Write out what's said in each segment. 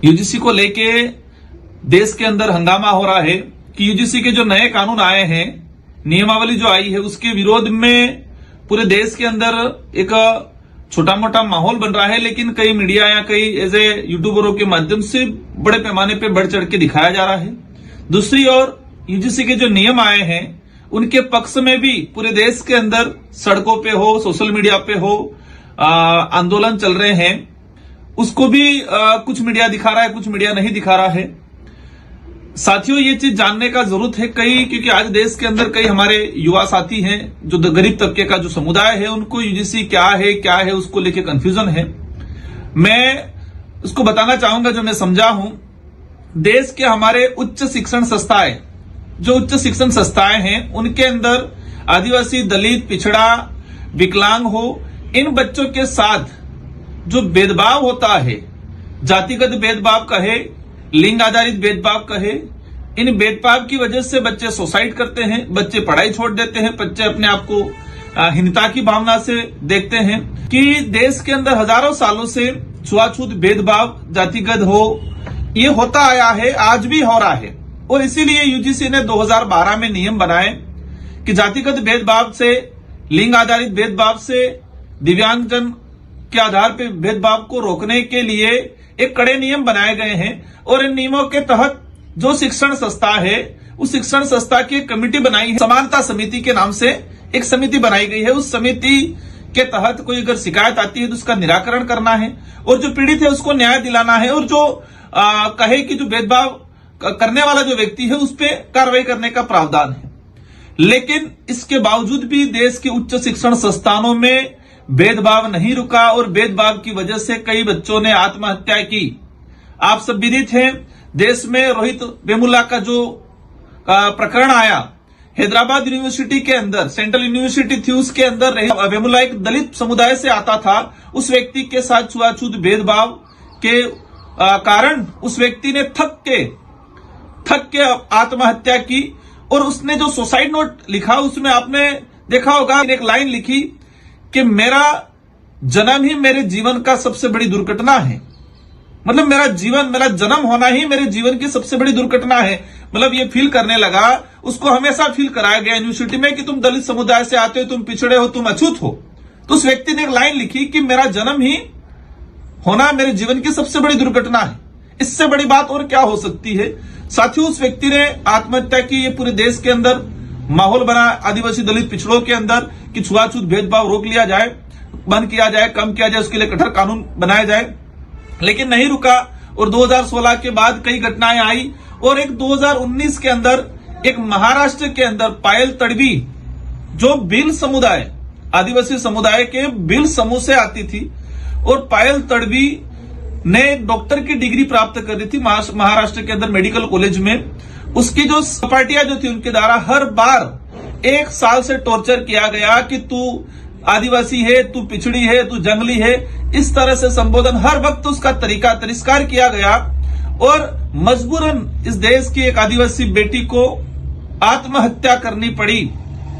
UGC को लेके देश के अंदर हंगामा हो रहा है कि यूजीसी के जो नए कानून आए हैं, नियमावली जो आई है, उसके विरोध में पूरे देश के अंदर एक छोटा मोटा माहौल बन रहा है। लेकिन कई मीडिया या कई ऐसे यूट्यूबरों के माध्यम से बड़े पैमाने पे बढ़ चढ़ के दिखाया जा रहा है। दूसरी ओर यूजीसी के जो नियम आए हैं उनके पक्ष में भी पूरे देश के अंदर सड़कों पे हो, सोशल मीडिया पे हो, आंदोलन चल रहे हैं। उसको भी कुछ मीडिया दिखा रहा है, कुछ मीडिया नहीं दिखा रहा है। साथियों, ये चीज जानने का जरूरत है क्योंकि आज देश के अंदर कई हमारे युवा साथी हैं जो गरीब तबके का जो समुदाय है, उनको यूजीसी क्या है उसको लेके कंफ्यूजन है। मैं उसको बताना चाहूंगा जो मैं समझा हूं। देश के हमारे उच्च शिक्षण संस्थाएं, जो उच्च शिक्षण संस्थाएं हैं, उनके अंदर आदिवासी, दलित, पिछड़ा, विकलांग हो, इन बच्चों के साथ जो भेदभाव होता है, जातिगत भेदभाव कहे, लिंग आधारित भेदभाव कहे, इन भेदभाव की वजह से बच्चे सुसाइड करते हैं, बच्चे पढ़ाई छोड़ देते हैं, बच्चे अपने आप को हीनता की भावना से देखते हैं कि देश के अंदर हजारों सालों से छुआछूत भेदभाव जातिगत हो, ये होता आया है, आज भी हो रहा है। और इसीलिए यूजीसी ने 2012 में नियम बनाए कि जातिगत भेदभाव से, लिंग आधारित भेदभाव से, दिव्यांगजन के आधार पर भेदभाव को रोकने के लिए एक कड़े नियम बनाए गए हैं। और इन नियमों के तहत जो शिक्षण संस्था है, उस शिक्षण संस्था की कमेटी बनाई है, समानता समिति के नाम से एक समिति बनाई गई है। उस समिति के तहत कोई अगर शिकायत आती है तो उसका निराकरण करना है, और जो पीड़ित है उसको न्याय दिलाना है, और जो कहे कि जो भेदभाव करने वाला जो व्यक्ति है उस पर कार्रवाई करने का प्रावधान है। लेकिन इसके बावजूद भी देश के उच्च शिक्षण संस्थानों में भेदभाव नहीं रुका, और भेदभाव की वजह से कई बच्चों ने आत्महत्या की। आप सब विदित हैं, देश में रोहित वेमुला का जो प्रकरण आया, हैदराबाद यूनिवर्सिटी के अंदर, सेंट्रल यूनिवर्सिटी थी, उसके अंदर वेमुला एक दलित समुदाय से आता था। उस व्यक्ति के साथ छुआछूत भेदभाव के कारण उस व्यक्ति ने थक के आत्महत्या की। और उसने जो सुसाइड नोट लिखा, उसमें आपने देखा होगा, एक लाइन लिखी कि मेरा जन्म ही मेरे जीवन का सबसे बड़ी दुर्घटना है। मतलब मेरा जन्म होना ही मेरे जीवन की सबसे बड़ी दुर्घटना है। मतलब ये फील करने लगा, उसको हमेशा फील कराया गया यूनिवर्सिटी में कि तुम दलित समुदाय से आते हो, तुम पिछड़े हो, तुम अछूत हो। तो उस व्यक्ति ने एक लाइन लिखी कि मेरा जन्म ही होना मेरे जीवन की सबसे बड़ी दुर्घटना है। इससे बड़ी बात और क्या हो सकती है। साथियों, उस व्यक्ति ने आत्महत्या की। ये पूरे देश के अंदर माहौल बना आदिवासी, दलित, पिछड़ों के अंदर कि छुआछूत भेदभाव रोक लिया जाए, बंद किया जाए, कम किया जाए, उसके लिए कठोर कानून बनाया जाए। लेकिन नहीं रुका, और 2016 के बाद कई घटनाएं आई। और एक 2019 के अंदर एक महाराष्ट्र के अंदर पायल तड़वी, जो भील समुदाय, आदिवासी समुदाय के भील समूह से आती थी, और पायल तड़वी ने डॉक्टर की डिग्री प्राप्त कर दी थी महाराष्ट्र के अंदर मेडिकल कॉलेज में। उसकी जो पार्टियां जो थी, उनके द्वारा हर बार 1 साल से टॉर्चर किया गया कि तू आदिवासी है, तू पिछड़ी है, तू जंगली है, इस तरह से संबोधन हर वक्त उसका तिरस्कार किया गया। और मजबूरन इस देश की एक आदिवासी बेटी को आत्महत्या करनी पड़ी।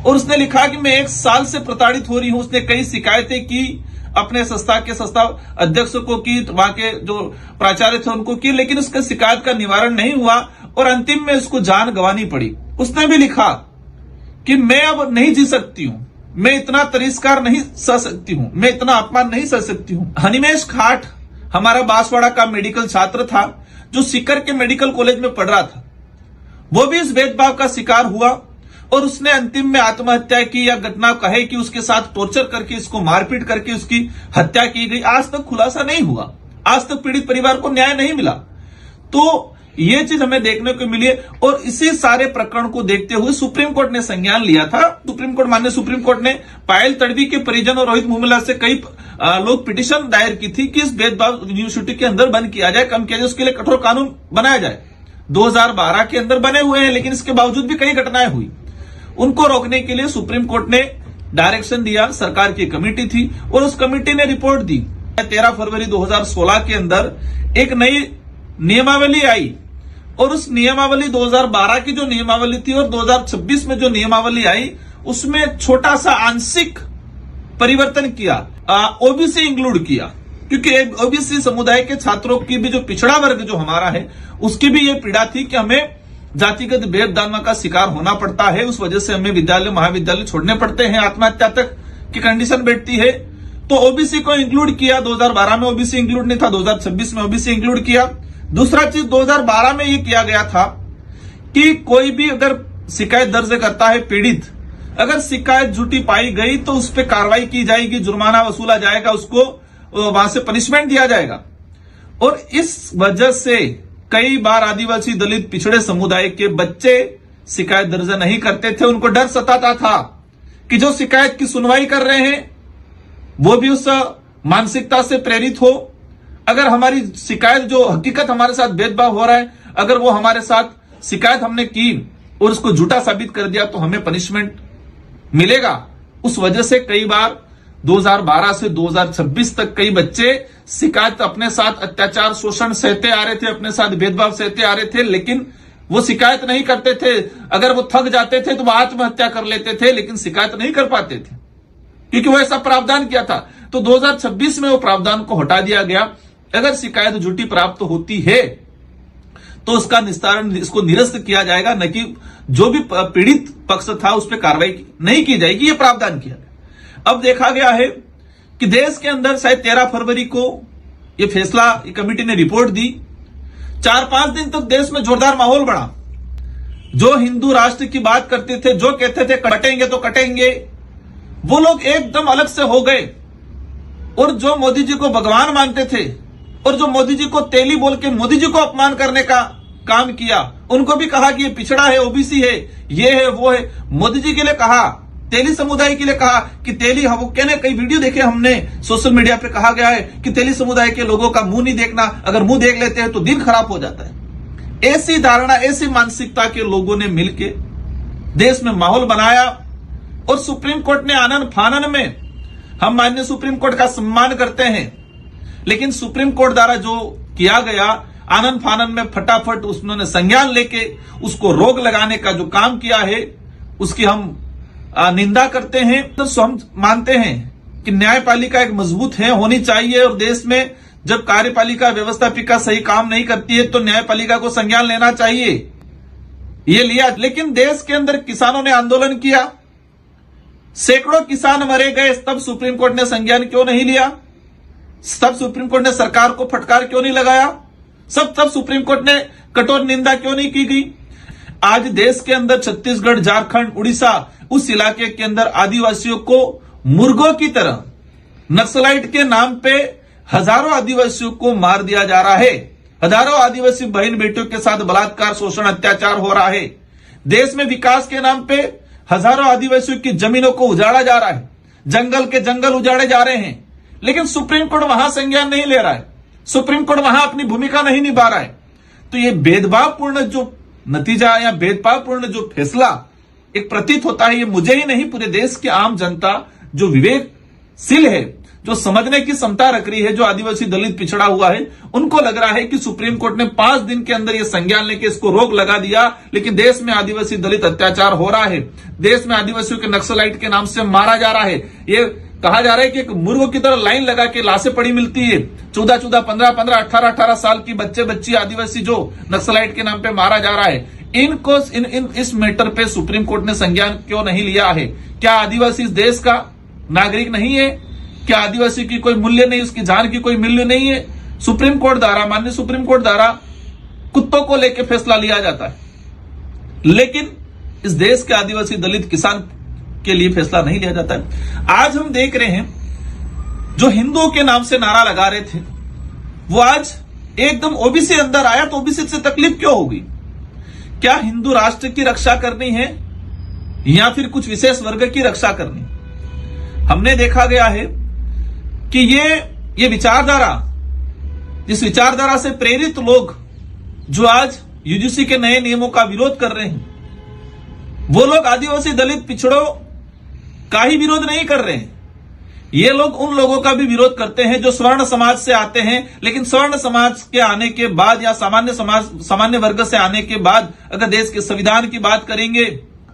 और उसने लिखा कि मैं 1 साल से प्रताड़ित हो रही हूं। उसने कई शिकायतें की, अपने संस्था अध्यक्ष को की, वहां के जो प्राचार्य थे उनको की, लेकिन उसके शिकायत का निवारण नहीं हुआ, और अंतिम में उसको जान गंवानी पड़ी। उसने भी लिखा कि मैं अब नहीं जी सकती हूं, मैं इतना तिरस्कार नहीं सह सकती हूं, मैं इतना अपमान नहीं सह सकती हूं। हनीमेश खाट हमारा बांसवाड़ा का मेडिकल छात्र था, जो सीकर के मेडिकल कॉलेज में पढ़ रहा था। वो भी इस भेदभाव का शिकार हुआ, और उसने अंतिम में आत्महत्या की, या घटना कहे कि उसके साथ टॉर्चर करके, इसको मारपीट करके उसकी हत्या की गई। आज तक खुलासा नहीं हुआ, आज तक पीड़ित परिवार को न्याय नहीं मिला। तो ये चीज हमें देखने को मिली है। और इसी सारे प्रकरण को देखते हुए सुप्रीम कोर्ट ने संज्ञान लिया था। माननीय सुप्रीम कोर्ट ने पायल तड़वी के परिजन और रोहित वेमुला से कई लोग पिटीशन दायर की थी कि इस भेदभाव यूनिवर्सिटी के अंदर बंद किया जाए, कम किया जाए, उसके लिए कठोर कानून बनाया जाए। 2012 के अंदर बने हुए हैं, लेकिन इसके बावजूद भी कई घटनाएं हुई। उनको रोकने के लिए सुप्रीम कोर्ट ने डायरेक्शन दिया, सरकार की कमेटी थी, और उस कमेटी ने रिपोर्ट दी। 13 फरवरी 2016 के अंदर एक नई नियमावली आई, और उस नियमावली 2012 की जो नियमावली थी और 2026 में जो नियमावली आई, उसमें छोटा सा आंशिक परिवर्तन किया, ओबीसी इंक्लूड किया। क्योंकि ओबीसी समुदाय के छात्रों की भी जो पिछड़ा वर्ग जो हमारा है उसकी भी ये पीड़ा थी कि हमें जातिगत भेदभाव का शिकार होना पड़ता है, उस वजह से हमें विद्यालय महाविद्यालय छोड़ने पड़ते हैं, आत्महत्या तक की कंडीशन बैठती है। तो ओबीसी को इंक्लूड किया, 2012 में ओबीसी इंक्लूड नहीं था, 2026 में ओबीसी इंक्लूड किया। दूसरा चीज 2012 में ये किया गया था कि कोई भी अगर शिकायत दर्ज करता है पीड़ित, अगर शिकायत झूठी पाई गई तो उस पर कार्रवाई की जाएगी, जुर्माना वसूला जाएगा, उसको वहां से पनिशमेंट दिया जाएगा। और इस वजह से कई बार आदिवासी दलित पिछड़े समुदाय के बच्चे शिकायत दर्ज नहीं करते थे। उनको डर सताता था कि जो शिकायत की सुनवाई कर रहे हैं वो भी उस मानसिकता से प्रेरित हो, अगर हमारी शिकायत जो हकीकत हमारे साथ भेदभाव हो रहा है, अगर वो हमारे साथ शिकायत हमने की और उसको झूठा साबित कर दिया तो हमें पनिशमेंट मिलेगा। उस वजह से कई बार 2012 से 2026 तक कई बच्चे शिकायत अपने साथ अत्याचार शोषण सहते आ रहे थे, अपने साथ भेदभाव सहते आ रहे थे, लेकिन वो शिकायत नहीं करते थे। अगर वो थक जाते थे तो वो आत्महत्या कर लेते थे, लेकिन शिकायत नहीं कर पाते थे क्योंकि वो ऐसा प्रावधान किया था। तो 2026 में वो प्रावधान को हटा दिया गया। अगर शिकायत झूठी प्राप्त होती है तो उसका निस्तारण, इसको निरस्त किया जाएगा, न कि जो भी पीड़ित पक्ष था उस पर कार्रवाई नहीं की जाएगी, ये प्रावधान किया गया। अब देखा गया है कि देश के अंदर शायद 13 फरवरी को ये फैसला कमेटी ने रिपोर्ट दी। 4-5 दिन तक देश में जोरदार माहौल बढ़ा। जो हिंदू राष्ट्र की बात करते थे, जो कहते थे कटेंगे तो कटेंगे, वो लोग एकदम अलग से हो गए। और जो मोदी जी को भगवान मानते थे और जो मोदी जी को तेली बोल के मोदी जी को अपमान करने का काम किया, उनको भी कहा कि ये पिछड़ा है, ओबीसी है, ये है, वो है। मोदी जी के लिए कहा, तेली समुदाय के लिए कहा कि तेली, वो कहने कई वीडियो देखे हमने सोशल मीडिया पे, कहा गया है कि तेली समुदाय के लोगों का मुंह नहीं देखना, अगर मुंह देख लेते हैं तो दिन खराब हो जाता है। ऐसी धारणा, ऐसी मानसिकता के लोगों ने मिलकर देश में माहौल बनाया। और सुप्रीम कोर्ट ने आनन फानन में, हम माननीय सुप्रीम कोर्ट का सम्मान करते हैं, लेकिन सुप्रीम कोर्ट द्वारा जो किया गया आनन फानन में फटाफट उन्होंने संज्ञान लेके उसको रोक लगाने का जो काम किया है उसकी हम निंदा करते हैं। तो हम मानते हैं कि न्यायपालिका एक मजबूत है, होनी चाहिए, और देश में जब कार्यपालिका व्यवस्थापिका सही काम नहीं करती है तो न्यायपालिका को संज्ञान लेना चाहिए, ये लिया। लेकिन देश के अंदर किसानों ने आंदोलन किया, सैकड़ों किसान मरे गए, तब सुप्रीम कोर्ट ने संज्ञान क्यों नहीं लिया? तब सुप्रीम कोर्ट ने सरकार को फटकार क्यों नहीं लगाया? तब सुप्रीम कोर्ट ने कठोर निंदा क्यों नहीं की गई? आज देश के अंदर छत्तीसगढ़, झारखंड, उड़ीसा, उस इलाके के अंदर आदिवासियों को मुर्गों की तरह नक्सलाइट के नाम पे हजारों आदिवासियों को मार दिया जा रहा है। हजारों आदिवासी बहन बेटियों के साथ बलात्कार, शोषण, अत्याचार हो रहा है। देश में विकास के नाम पे हजारों आदिवासियों की जमीनों को उजाड़ा जा रहा है, जंगल के जंगल उजाड़े जा रहे हैं, लेकिन सुप्रीम कोर्ट वहां संज्ञान नहीं ले रहा है, सुप्रीम कोर्ट वहां अपनी भूमिका नहीं निभा रहा है। तो ये भेदभावपूर्ण जो नतीजा या भेदभावपूर्ण जो फैसला एक प्रतीत होता है, ये मुझे ही नहीं, पूरे देश की आम जनता जो विवेकशील है, जो समझने की क्षमता रख रही है, जो आदिवासी दलित पिछड़ा हुआ है, उनको लग रहा है कि सुप्रीम कोर्ट ने 5 दिन के अंदर ये संज्ञान लेके इसको रोक लगा दिया, लेकिन देश में आदिवासी दलित अत्याचार हो रहा है, देश में आदिवासियों के नक्सलाइट के नाम से मारा जा रहा है। ये कहा जा रहा है कि एक मुर्गों की तरह लाइन लगा के लाशें पड़ी मिलती है, 14-14, 15-15, 18-18 साल की बच्चे आदिवासी जो नक्सलाइट के नाम पे मारा जा रहा है। इनको इस मैटर पे सुप्रीम कोर्ट ने संज्ञान क्यों नहीं लिया है? क्या आदिवासी इस देश का नागरिक नहीं है? क्या आदिवासी की कोई मूल्य नहीं, उसकी जान की कोई मूल्य नहीं है? सुप्रीम कोर्ट द्वारा, माननीय सुप्रीम कोर्ट द्वारा कुत्तों को लेकर फैसला लिया जाता है, लेकिन इस देश के आदिवासी दलित किसान के लिए फैसला नहीं लिया जाता है। आज हम देख रहे हैं जो हिंदुओं के नाम से नारा लगा रहे थे वो आज एकदम ओबीसी अंदर आया, तो ओबीसी से तकलीफ क्यों होगी? क्या हिंदू राष्ट्र की रक्षा करनी है या फिर कुछ विशेष वर्ग की रक्षा करनी? हमने देखा गया है कि ये विचारधारा, जिस विचारधारा से प्रेरित लोग जो आज यूजीसी के नए नियमों का विरोध कर रहे हैं, वो लोग आदिवासी दलित पिछड़ों का ही विरोध नहीं कर रहे हैं। ये लोग उन लोगों का भी विरोध करते हैं जो स्वर्ण समाज से आते हैं, लेकिन स्वर्ण समाज के आने के बाद या सामान्य वर्ग से आने के बाद अगर देश के संविधान की बात करेंगे,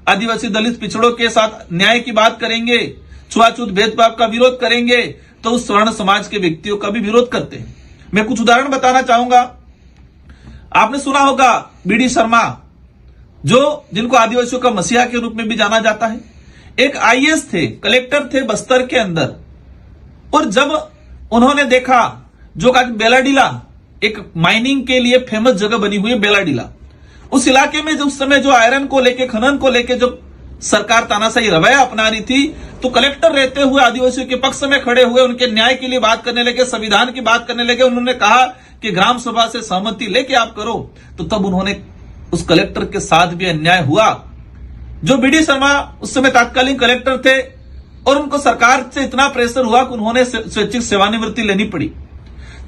आदिवासी दलित पिछड़ों के साथ न्याय की बात करेंगे, छुआछूत भेदभाव का विरोध करेंगे, तो उस स्वर्ण समाज के व्यक्तियों का भी विरोध करते हैं। मैं कुछ उदाहरण बताना चाहूंगा। आपने सुना होगा बीडी शर्मा, जिनको आदिवासियों का मसीहा के रूप में भी जाना जाता है। एक आईएएस थे, कलेक्टर थे बस्तर के अंदर, और जब उन्होंने देखा जो आज बेलाडीला एक माइनिंग के लिए फेमस जगह बनी हुई है, बेलाडीला, उस इलाके में उस समय जो आयरन को लेके, खनन को लेके जो सरकार तानाशाही रवैया अपना रही थी, तो कलेक्टर रहते हुए आदिवासियों के पक्ष में खड़े हुए, उनके न्याय के लिए बात करने लगे, संविधान की बात करने लगे। उन्होंने कहा कि ग्राम सभा से सहमति लेके आप करो। तो तब उन्होंने उस कलेक्टर के साथ भी अन्याय हुआ। जो बीडी शर्मा उस समय तत्कालीन कलेक्टर थे, और उनको सरकार से इतना प्रेशर हुआ कि उन्होंने स्वैच्छिक सेवानिवृत्ति लेनी पड़ी।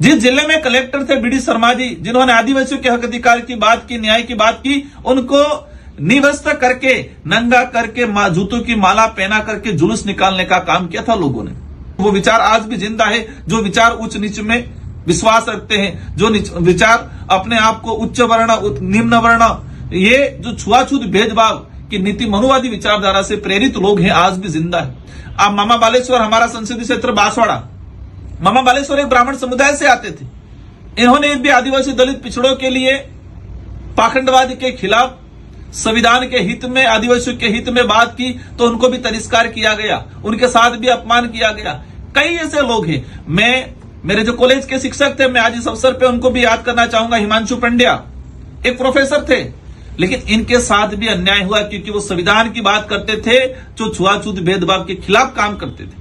जिस जिले में कलेक्टर थे बीडी शर्मा जी, जिन्होंने आदिवासियों के हक अधिकार की बात की, न्याय की बात की, उनको निवस्त्र करके, नंगा करके, जूतों की माला पहना करके जुलूस निकालने का काम किया था लोगों ने। वो विचार आज भी जिंदा है, जो विचार उच्च नीच में विश्वास रखते हैं, जो विचार अपने आप को उच्च वर्ण, निम्न वर्ण, ये जो छुआछूत भेदभाव की नीति, मनुवादी विचारधारा से प्रेरित लोग हैं, आज भी जिंदा है। आप मामा बालेश्वर, हमारा संसदीय क्षेत्र बांसवाड़ा, मामा बालेश्वर एक ब्राह्मण समुदाय से आते थे। इन्होंने भी आदिवासी दलित पिछड़ों के लिए पाखंडवाद के खिलाफ, संविधान के हित में, आदिवासियों के हित में बात की, तो उनको भी तिरस्कार किया गया, उनके साथ भी अपमान किया गया। कई ऐसे लोग हैं। मेरे जो कॉलेज के शिक्षक थे, मैं आज इस अवसर पे उनको भी याद करना चाहूंगा। हिमांशु पंड्या एक प्रोफेसर थे, लेकिन इनके साथ भी अन्याय हुआ, क्योंकि वो संविधान की बात करते थे, जो छुआछूत भेदभाव के खिलाफ काम करते थे।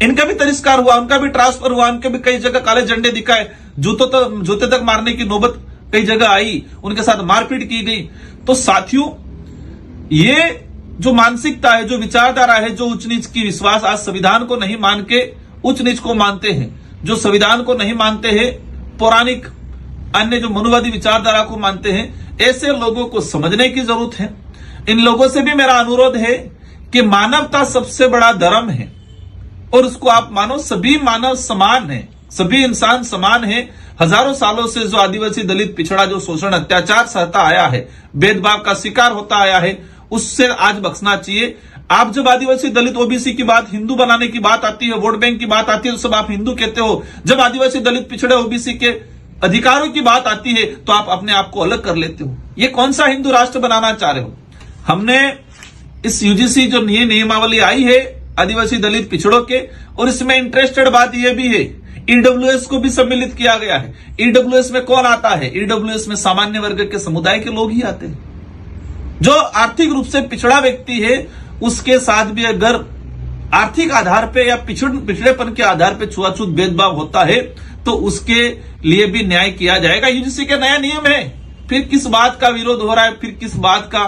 इनका भी तिरस्कार हुआ, उनका भी ट्रांसफर हुआ, उनके भी कई जगह काले झंडे दिखाए, जूते तक मारने की नौबत कई जगह आई, उनके साथ मारपीट की गई। तो साथियों, ये जो मानसिकता है, जो विचारधारा है, जो उच्च नीच की विश्वास, आज संविधान को नहीं मान के उच्च नीच को मानते हैं, जो संविधान को नहीं मानते हैं, पौराणिक अन्य जो मनुवादी विचारधारा को मानते हैं, ऐसे लोगों को समझने की जरूरत है। इन लोगों से भी मेरा अनुरोध है कि मानवता सबसे बड़ा धर्म है, और उसको आप मानो। सभी मानव समान है, सभी इंसान समान है। हजारों सालों से जो आदिवासी दलित पिछड़ा जो शोषण अत्याचार सहता आया है, भेदभाव का शिकार होता आया है, उससे आज बख्शना चाहिए। आप जब आदिवासी दलित ओबीसी की बात, हिंदू बनाने की बात आती है, वोट बैंक की बात आती है, तो सब आप हिंदू कहते हो। जब आदिवासी दलित पिछड़े ओबीसी के अधिकारों की बात आती है, तो आप अपने आप को अलग कर लेते हो। ये कौन सा हिंदू राष्ट्र बनाना चाह रहे हो? हमने इस यूजीसी जो नियमावली आई है आदिवासी दलित पिछड़ों के, और इसमें इंटरेस्टेड बात यह भी है, ईडब्ल्यूएस को भी सम्मिलित किया गया है। ईडब्ल्यूएस में कौन आता है? ईडब्ल्यूएस में सामान्य वर्ग के समुदाय के लोग ही आते हैं। जो आर्थिक रूप से पिछड़ा व्यक्ति है, उसके साथ भी अगर आर्थिक आधार पे या पिछड़ेपन के आधार पे छुआछूत भेदभाव होता है, तो उसके लिए भी न्याय किया जाएगा। यूजीसी का नया नियम है। फिर किस बात का विरोध हो रहा है, फिर किस बात का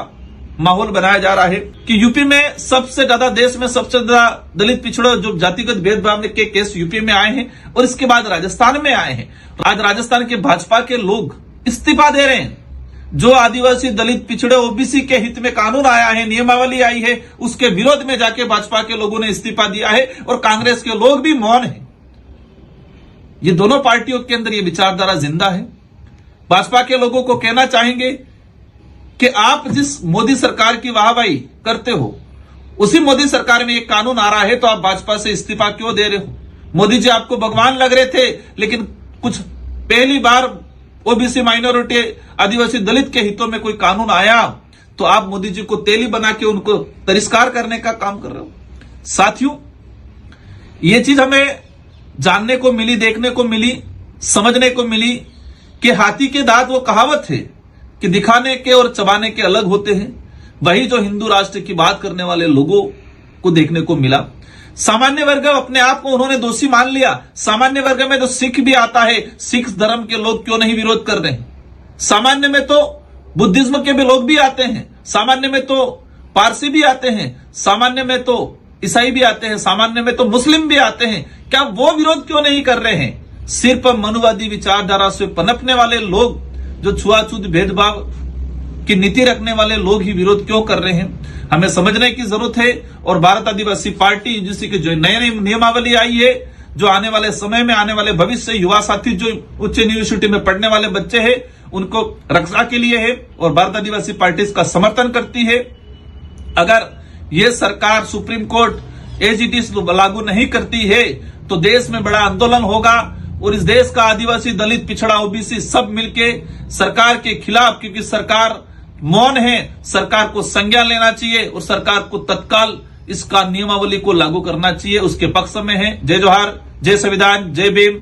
माहौल बनाया जा रहा है कि यूपी में सबसे ज्यादा, देश में सबसे ज्यादा दलित पिछड़ों जो जातिगत भेदभाव के केस यूपी में आए हैं, और इसके बाद राजस्थान में आए हैं। आज राजस्थान के भाजपा के लोग इस्तीफा दे रहे हैं। जो आदिवासी दलित पिछड़े ओबीसी के हित में कानून आया है, नियमावली आई है, उसके विरोध में जाके भाजपा के लोगों ने इस्तीफा दिया है, और कांग्रेस के लोग भी मौन है। ये दोनों पार्टियों के अंदर ये विचारधारा जिंदा है। भाजपा के लोगों को कहना चाहेंगे कि आप जिस मोदी सरकार की वाहवाही करते हो, उसी मोदी सरकार में एक कानून आ रहा है, तो आप भाजपा से इस्तीफा क्यों दे रहे हो? मोदी जी आपको भगवान लग रहे थे, लेकिन कुछ पहली बार ओबीसी माइनॉरिटी आदिवासी दलित के हितों में कोई कानून आया, तो आप मोदी जी को तेली बना के उनको तिरस्कार करने का काम कर रहे हो। साथियों, ये चीज हमें जानने को मिली, देखने को मिली, समझने को मिली कि हाथी के दांत, वो कहावत है कि दिखाने के और चबाने के अलग होते हैं। वही जो हिंदू राष्ट्र की बात करने वाले लोगों को देखने को मिला। सामान्य वर्ग अपने आप को उन्होंने दोषी मान लिया। सामान्य वर्ग में तो सिख भी आता है, सिख धर्म के लोग क्यों नहीं विरोध कर रहे हैं? सामान्य में तो बुद्धिज्म के भी लोग भी आते हैं, सामान्य में तो पारसी भी आते हैं, सामान्य में तो ईसाई भी आते हैं, सामान्य में तो मुस्लिम भी आते हैं। क्या वो विरोध क्यों नहीं कर रहे हैं? सिर्फ मनुवादी विचारधारा से पनपने वाले लोग, जो छुआछूत भेदभाव की नीति रखने वाले लोग ही विरोध क्यों कर रहे हैं? हमें समझने की जरूरत है। और भारत आदिवासी पार्टी यूजीसी की जो नई नियमावली आई है, जो आने वाले समय में, आने वाले भविष्य युवा साथी जो उच्च यूनिवर्सिटी में पढ़ने वाले बच्चे हैं, उनको रक्षा के लिए है, और भारत आदिवासी पार्टी इसका समर्थन करती है। अगर ये सरकार supreme court as it is लागू नहीं करती है, तो देश में बड़ा आंदोलन होगा और इस देश का आदिवासी, दलित, पिछड़ा, ओबीसी सब मिलके सरकार के खिलाफ, क्योंकि सरकार मौन है, सरकार को संज्ञान लेना चाहिए और सरकार को तत्काल इसका नियमावली को लागू करना चाहिए, उसके पक्ष में है। जय जोहार, जय संविधान, जय भीम।